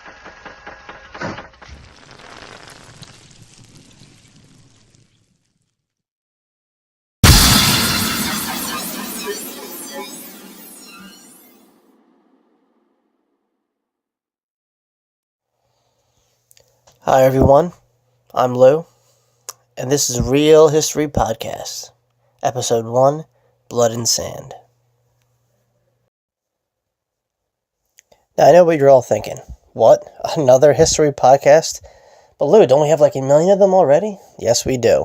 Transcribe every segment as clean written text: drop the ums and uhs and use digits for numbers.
Hi everyone, I'm Lou, and this is Real History Podcast, Episode 1, Blood and Sand. Now I know what you're all thinking. What? Another history podcast? But Lou, don't we have like a million of them already? Yes, we do.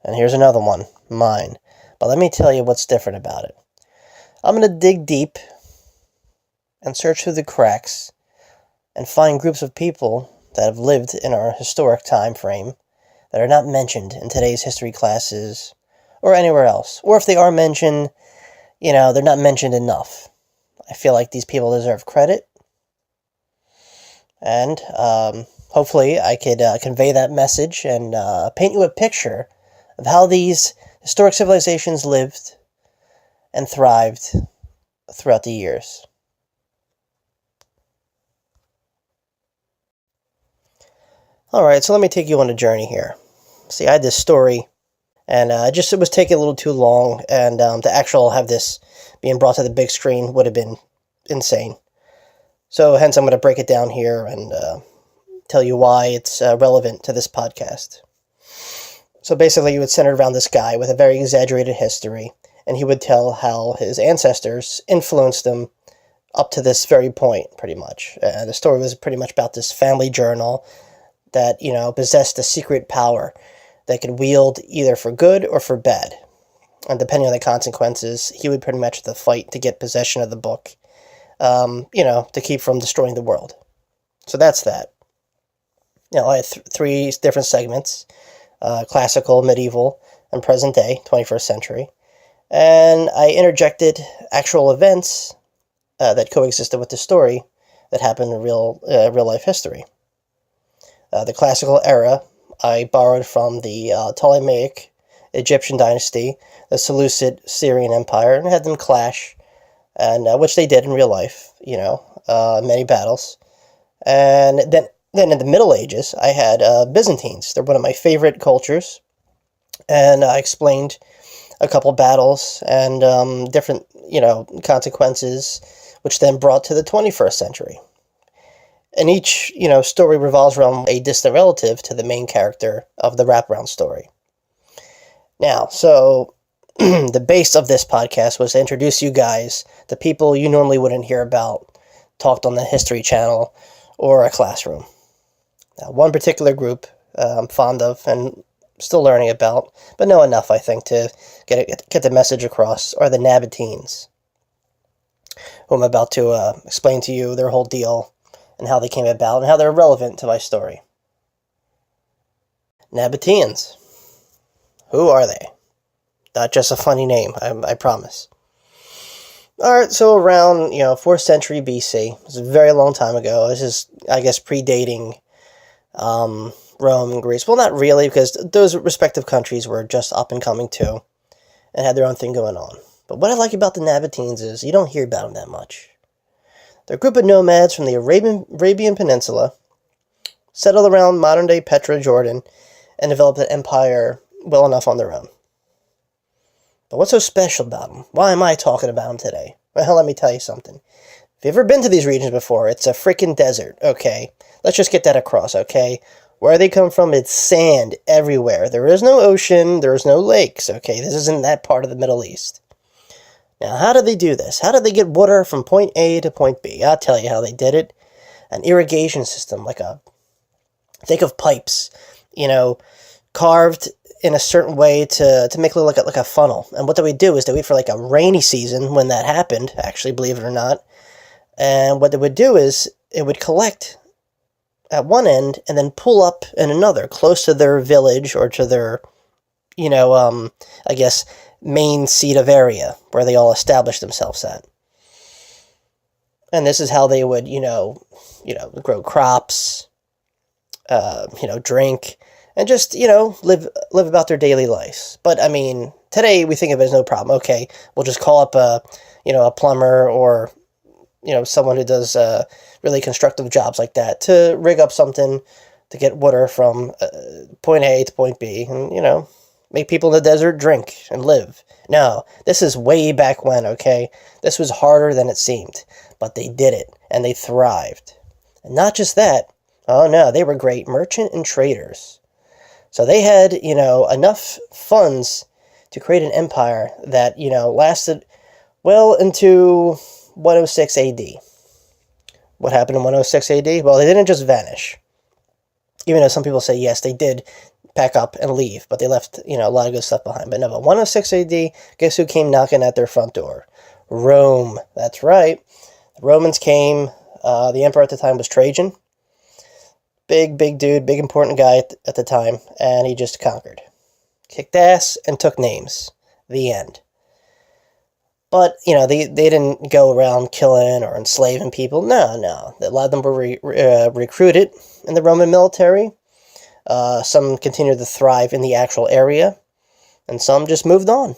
And here's another one, mine. But let me tell you what's different about it. I'm going to dig deep and search through the cracks and find groups of people that have lived in our historic time frame that are not mentioned in today's history classes or anywhere else. Or if they are mentioned, they're not mentioned enough. I feel like these people deserve credit. And hopefully I could convey that message and paint you a picture of how these historic civilizations lived and thrived throughout the years. Alright, so let me take you on a journey here. See, I had this story, and it was taking a little too long, and to actually have this being brought to the big screen would have been insane. So hence I'm going to break it down here and tell you why it's relevant to this podcast. So basically it would center around this guy with a very exaggerated history, and he would tell how his ancestors influenced him up to this very point, pretty much. The story was pretty much about this family journal that, possessed a secret power that could wield either for good or for bad. And depending on the consequences, he would pretty much have to fight to get possession of the book, to keep from destroying the world. So that's that. I had three different segments, classical, medieval, and present day, 21st century. And I interjected actual events that coexisted with the story that happened in real life history. The classical era, I borrowed from the Ptolemaic Egyptian dynasty, the Seleucid Syrian Empire, and had them clash, and which they did in real life, many battles. And then in the Middle Ages, I had Byzantines. They're one of my favorite cultures, and I explained a couple battles and different, consequences, which then brought to the 21st century. And each, story revolves around a distant relative to the main character of the wraparound story. Now, so the base of this podcast was to introduce you guys to people you normally wouldn't hear about talked on the History Channel or a classroom. Now, one particular group I'm fond of and still learning about, but know enough, I think, to get the message across, are the Nabataeans, who I'm about to explain to you their whole deal and how they came about, and how they're relevant to my story. Nabataeans. Who are they? Not just a funny name, I promise. Alright, so around, 4th century BC, it was a very long time ago. This is, I guess, predating Rome and Greece. Well, not really, because those respective countries were just up and coming too, and had their own thing going on. But what I like about the Nabataeans is you don't hear about them that much. They're a group of nomads from the Arabian Peninsula, settled around modern-day Petra, Jordan, and developed an empire well enough on their own. But what's so special about them? Why am I talking about them today? Well, let me tell you something. If you've ever been to these regions before, it's a freaking desert, okay? Let's just get that across, okay? Where they come from, it's sand everywhere. There is no ocean, there is no lakes, okay? This isn't that part of the Middle East. Now, how did they do this? How did they get water from point A to point B? I'll tell you how they did it. An irrigation system, think of pipes, carved in a certain way to make it look like a funnel. And what they would do is they wait for a rainy season when that happened, actually, believe it or not. And what they would do is it would collect at one end and then pull up in another, close to their village or to their, I guess, main seat of area where they all established themselves at. And this is how they would, grow crops, drink, and just, live about their daily lives. But, I mean, today we think of it as no problem. Okay, we'll just call up a plumber or, someone who does really constructive jobs like that to rig up something to get water from point A to point B and, make people in the desert drink and live. No, this is way back when, okay? This was harder than it seemed, but they did it, and they thrived. And not just that, oh no, they were great merchant and traders. So they had, enough funds to create an empire that, lasted well into 106 AD. What happened in 106 AD? Well, they didn't just vanish. Even though some people say, yes, they did pack up and leave, but they left, a lot of good stuff behind. But no, 106 AD, guess who came knocking at their front door? Rome. That's right. The Romans came. The emperor at the time was Trajan. Big dude, big important guy at the time, and he just conquered. Kicked ass and took names. The end. But, they didn't go around killing or enslaving people. No. A lot of them were recruited in the Roman military. Some continued to thrive in the actual area, and some just moved on.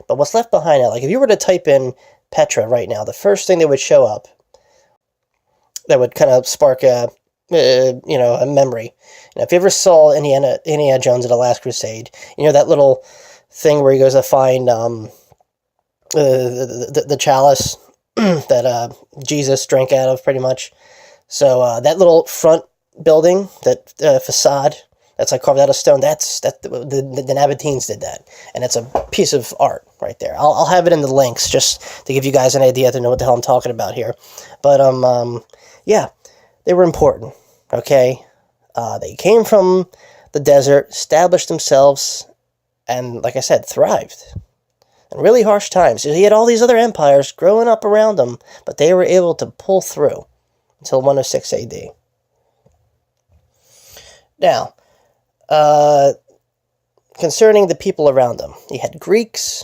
But what's left behind now, like if you were to type in Petra right now, the first thing that would show up that would kind of spark a memory. If you ever saw Indiana Jones at the Last Crusade, that little thing where he goes to find the chalice that Jesus drank out of, pretty much. So that little front building, that facade that's like carved out of stone, the Nabataeans did that, and it's a piece of art right there. I'll have it in the links just to give you guys an idea to know what the hell I'm talking about here. But yeah, they were important. Okay, they came from the desert, established themselves, and like I said, thrived in really harsh times. He had all these other empires growing up around them, but they were able to pull through until 106 AD. Now, concerning the people around them, you had Greeks,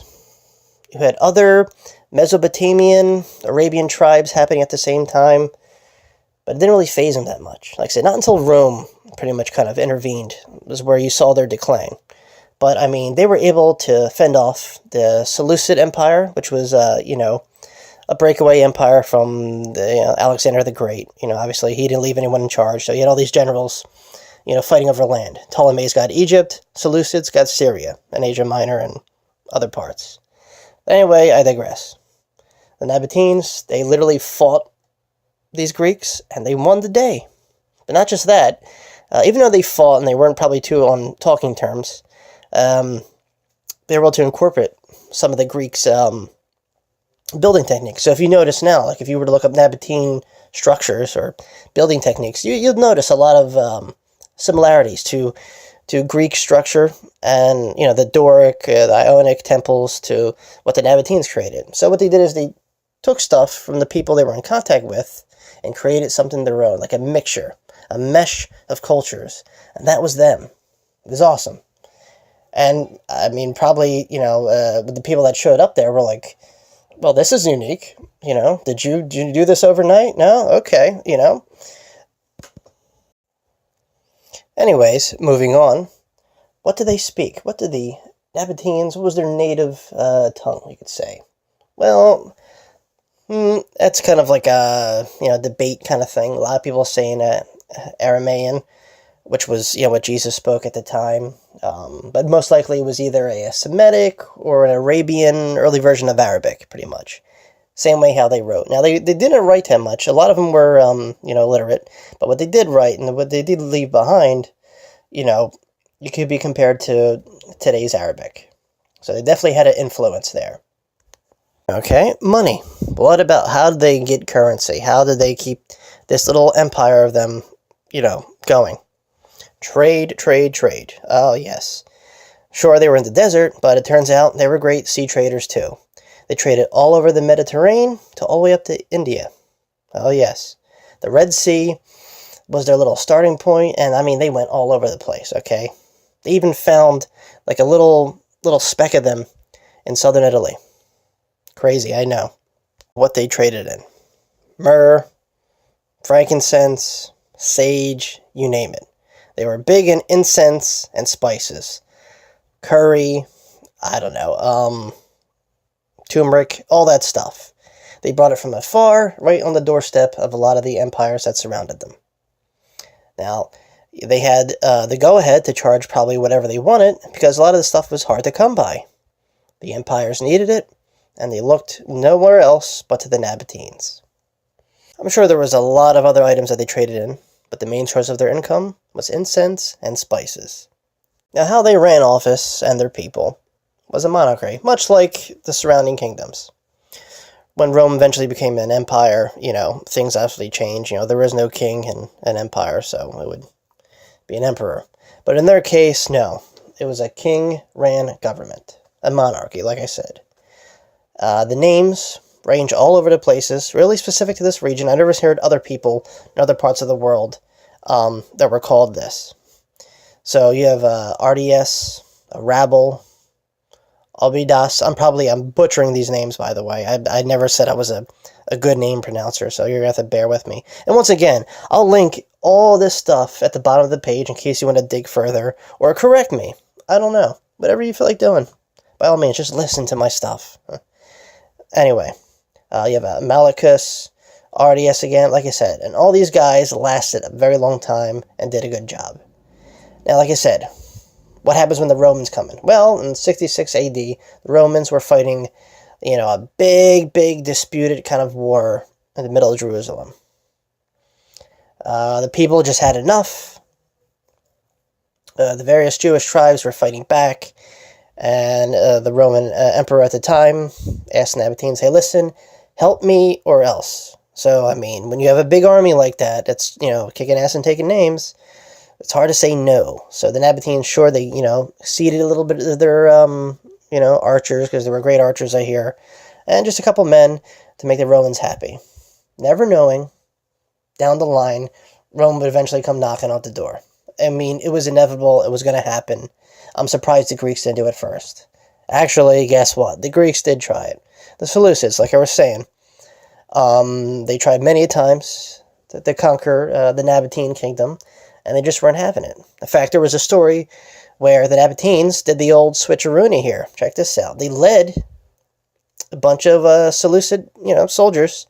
you had other Mesopotamian, Arabian tribes happening at the same time, but it didn't really faze them that much. Like I said, not until Rome pretty much kind of intervened was where you saw their decline. But, they were able to fend off the Seleucid Empire, which was, a breakaway empire from Alexander the Great. Obviously, he didn't leave anyone in charge, so he had all these generals, fighting over land. Ptolemy's got Egypt, Seleucids got Syria, and Asia Minor, and other parts. Anyway, I digress. The Nabataeans, they literally fought these Greeks, and they won the day. But not just that, even though they fought, and they weren't probably too on talking terms, they were able to incorporate some of the Greeks' building techniques. So if you notice now, like if you were to look up Nabataean structures or building techniques, you'd notice a lot of similarities to Greek structure and, the Doric, the Ionic temples to what the Nabataeans created. So what they did is they took stuff from the people they were in contact with and created something of their own, like a mixture, a mesh of cultures. And that was them. It was awesome. And, probably, the people that showed up there were like, well, this is unique, Did you do this overnight? No? Okay, Anyways, moving on. What do they speak? What do the Nabataeans, what was their native tongue, you could say? Well, that's kind of like a, debate kind of thing. A lot of people saying Aramaean, which was, what Jesus spoke at the time. But most likely it was either a Semitic or an Arabian early version of Arabic, pretty much. Same way how they wrote. Now, they didn't write that much. A lot of them were, illiterate. But what they did write and what they did leave behind, it could be compared to today's Arabic. So they definitely had an influence there. Okay, money. What about how did they get currency? How did they keep this little empire of them, going? Trade. Oh, yes. Sure, they were in the desert, but it turns out they were great sea traders, too. They traded all over the Mediterranean to all the way up to India. Oh, yes. The Red Sea was their little starting point, and, they went all over the place, okay? They even found, like, a little speck of them in southern Italy. Crazy, I know. What they traded in. Myrrh, frankincense, sage, you name it. They were big in incense and spices. Curry, turmeric, all that stuff. They brought it from afar, right on the doorstep of a lot of the empires that surrounded them. Now, they had the go-ahead to charge probably whatever they wanted, because a lot of the stuff was hard to come by. The empires needed it, and they looked nowhere else but to the Nabataeans. I'm sure there was a lot of other items that they traded in, but the main source of their income was incense and spices. Now, how they ran office and their people was a monarchy, much like the surrounding kingdoms. When Rome eventually became an empire, things actually changed. There was no king in an empire, so it would be an emperor. But in their case, no. It was a king-ran government, a monarchy, like I said. The names range all over the places, really specific to this region. I never heard other people in other parts of the world that were called this. So you have RDS, Rabble, Albidas. I'm butchering these names, by the way. I never said I was a good name pronouncer, so you're going to have to bear with me. And once again, I'll link all this stuff at the bottom of the page in case you want to dig further or correct me. I don't know. Whatever you feel like doing. By all means, just listen to my stuff. Anyway, you have Malachus, RDS again, like I said. And all these guys lasted a very long time and did a good job. Now, like I said, what happens when the Romans come in? Well, in 66 AD, the Romans were fighting, a big disputed kind of war in the middle of Jerusalem. The people just had enough. The various Jewish tribes were fighting back, and the Roman emperor at the time asked the Nabataeans, hey, listen, help me or else. So, when you have a big army like that, that's, kicking ass and taking names, it's hard to say no. So the Nabataeans, sure, they, ceded a little bit of their, archers, because they were great archers, I hear, and just a couple men to make the Romans happy. Never knowing, down the line, Rome would eventually come knocking on the door. It was inevitable. It was going to happen. I'm surprised the Greeks didn't do it first. Actually, guess what? The Greeks did try it. The Seleucids, like I was saying, they tried many times to conquer the Nabatean kingdom, and they just weren't having it. In fact, there was a story where the Nabataeans did the old switcheroony here. Check this out. They led a bunch of Seleucid, soldiers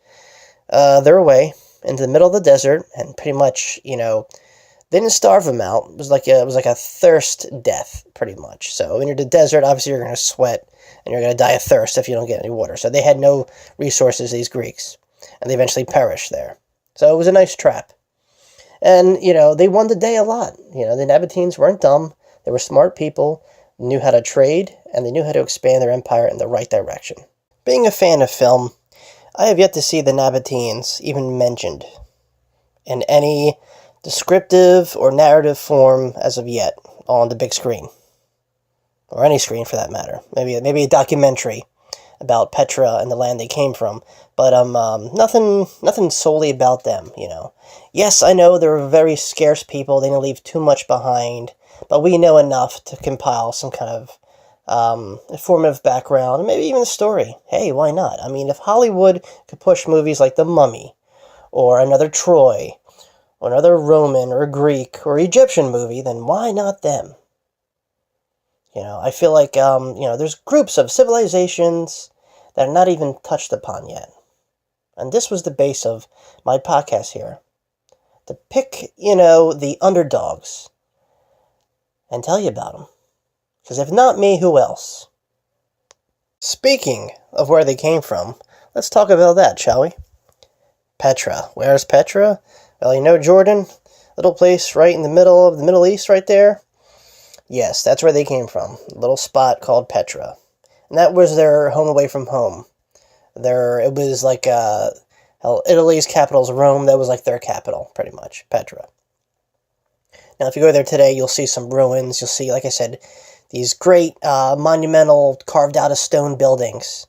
their way into the middle of the desert, and pretty much, they didn't starve them out. It was like a thirst death, pretty much. So when you're in the desert, obviously you're going to sweat, and you're going to die of thirst if you don't get any water. So they had no resources, these Greeks, and they eventually perished there. So it was a nice trap. And, they won the day a lot. The Nabataeans weren't dumb. They were smart people, knew how to trade, and they knew how to expand their empire in the right direction. Being a fan of film, I have yet to see the Nabataeans even mentioned in any descriptive or narrative form as of yet on the big screen. Or any screen for that matter. Maybe a documentary about Petra and the land they came from, but nothing solely about them, Yes, I know they're very scarce people, they didn't leave too much behind, but we know enough to compile some kind of informative background, and maybe even a story. Hey, why not? If Hollywood could push movies like The Mummy, or another Troy, or another Roman, or Greek, or Egyptian movie, then why not them? I feel like, there's groups of civilizations that are not even touched upon yet. And this was the base of my podcast here. To pick, the underdogs and tell you about them. Because if not me, who else? Speaking of where they came from, let's talk about that, shall we? Petra. Where's Petra? Well, Jordan? Little place right in the middle of the Middle East right there? Yes, that's where they came from. A little spot called Petra. And that was their home away from home. It was like Italy's capital is Rome. That was like their capital, pretty much, Petra. Now, if you go there today, you'll see some ruins. You'll see, like I said, these great monumental carved out of stone buildings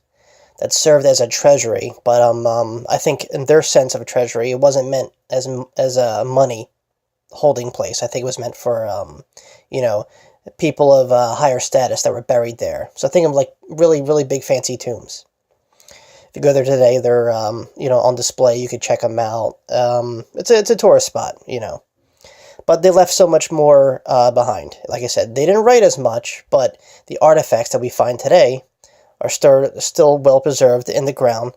that served as a treasury. But I think in their sense of a treasury, it wasn't meant as a money holding place. I think it was meant for people of higher status that were buried there. So think of like really, really big fancy tombs. If you go there today, they're on display. You could check them out. It's a tourist spot, But they left so much more behind. Like I said, they didn't write as much, but the artifacts that we find today are still well preserved in the ground.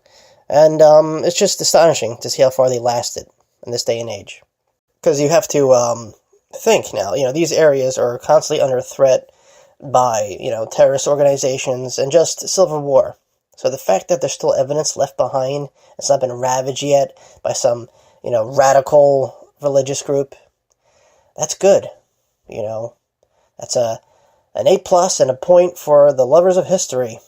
And it's just astonishing to see how far they lasted in this day and age. Because you have to think now, these areas are constantly under threat by, terrorist organizations and just civil war. So the fact that there's still evidence left behind, it's not been ravaged yet by some, radical religious group, that's good. That's an A+ and a point for the lovers of history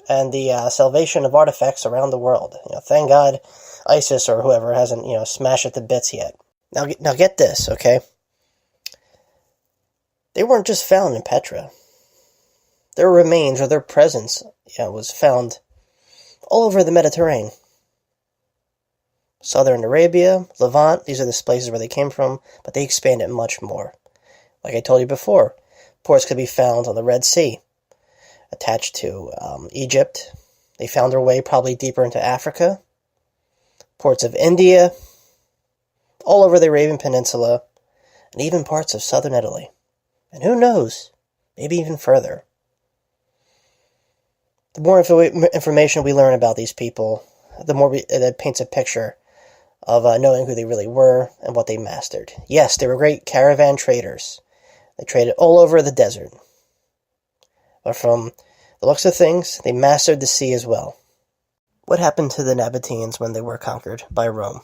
and the salvation of artifacts around the world. Thank God ISIS or whoever hasn't, smashed it to bits yet. Now get this, okay? They weren't just found in Petra. Their remains or their presence, was found all over the Mediterranean. Southern Arabia, Levant, these are the places where they came from, but they expanded much more. Like I told you before, ports could be found on the Red Sea, attached to Egypt. They found their way probably deeper into Africa. Ports of India, all over the Arabian Peninsula, and even parts of southern Italy. And who knows, maybe even further. The more information we learn about these people, the more that paints a picture of knowing who they really were and what they mastered. Yes, they were great caravan traders. They traded all over the desert. But from the looks of things, they mastered the sea as well. What happened to the Nabataeans when they were conquered by Rome?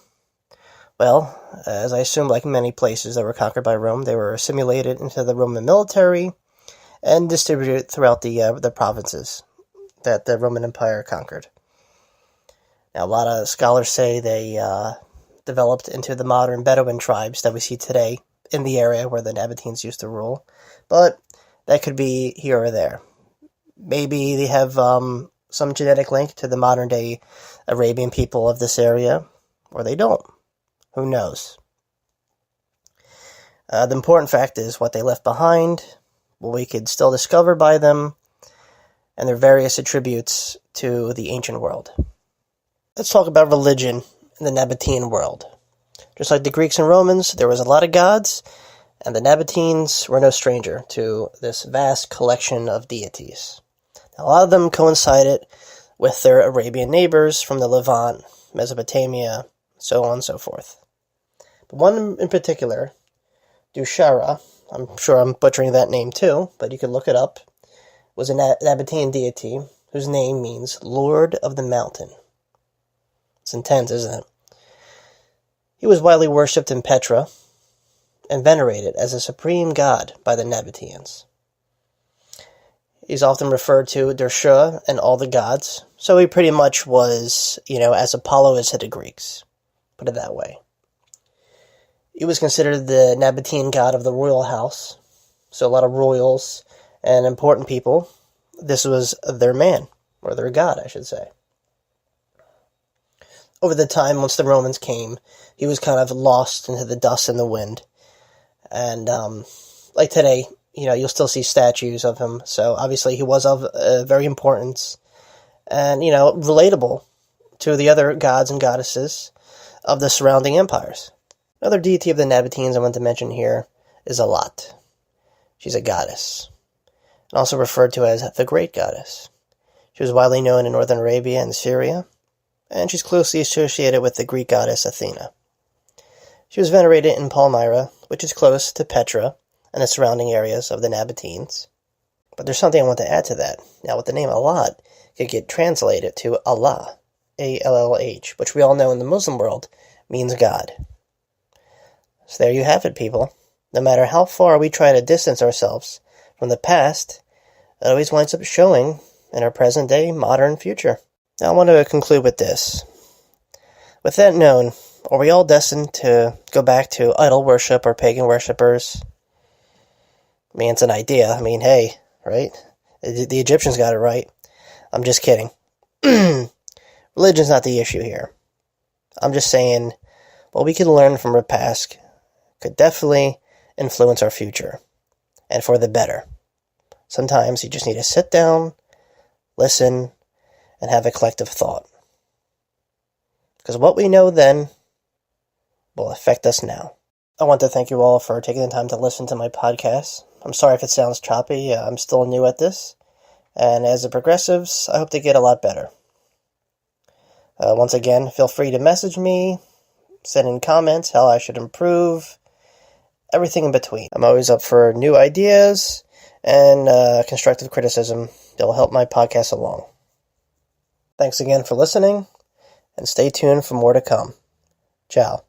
Well, as I assume, like many places that were conquered by Rome, they were assimilated into the Roman military and distributed throughout the provinces that the Roman Empire conquered. Now, a lot of scholars say they developed into the modern Bedouin tribes that we see today in the area where the Nabataeans used to rule, but that could be here or there. Maybe they have some genetic link to the modern-day Arabian people of this area, or they don't. Who knows? The important fact is what they left behind, what we could still discover by them, and their various attributes to the ancient world. Let's talk about religion in the Nabataean world. Just like the Greeks and Romans, there was a lot of gods, and the Nabataeans were no stranger to this vast collection of deities. Now, a lot of them coincided with their Arabian neighbors from the Levant, Mesopotamia, so on and so forth. But one in particular, Dushara, I'm sure I'm butchering that name too, but you can look it up, was a Nabataean deity whose name means Lord of the Mountain. It's intense, isn't it? He was widely worshipped in Petra and venerated as a supreme god by the Nabataeans. He's often referred to Dershua and all the gods, so he pretty much was, as Apollo is to the Greeks. Put it that way. He was considered the Nabataean god of the royal house, so a lot of royals and important people, this was their man, or their god, I should say. Over the time, once the Romans came, he was kind of lost into the dust and the wind. And, like today, you'll still see statues of him, so obviously he was of very importance and, relatable to the other gods and goddesses of the surrounding empires. Another deity of the Nabataeans I want to mention here is Alat. She's a goddess, and also referred to as the Great Goddess. She was widely known in northern Arabia and Syria, and she's closely associated with the Greek goddess Athena. She was venerated in Palmyra, which is close to Petra and the surrounding areas of the Nabataeans. But there's something I want to add to that. Now, with the name Alat, it could get translated to Allah, A-L-L-H, which we all know in the Muslim world means God. So there you have it, people. No matter how far we try to distance ourselves from the past, it always winds up showing in our present-day, modern future. Now I want to conclude with this. With that known, are we all destined to go back to idol worship or pagan worshippers? I mean, it's an idea. I mean, hey, right? The Egyptians got it right. I'm just kidding. Religion's not the issue here. I'm just saying what we can learn from our past could definitely influence our future, and for the better. Sometimes you just need to sit down, listen, and have a collective thought. Because what we know then will affect us now. I want to thank you all for taking the time to listen to my podcast. I'm sorry if it sounds choppy. I'm still new at this. And as the progressives, I hope to get a lot better. Once again, feel free to message me, send in comments, how I should improve, everything in between. I'm always up for new ideas and constructive criticism that will help my podcast along. Thanks again for listening, and stay tuned for more to come. Ciao.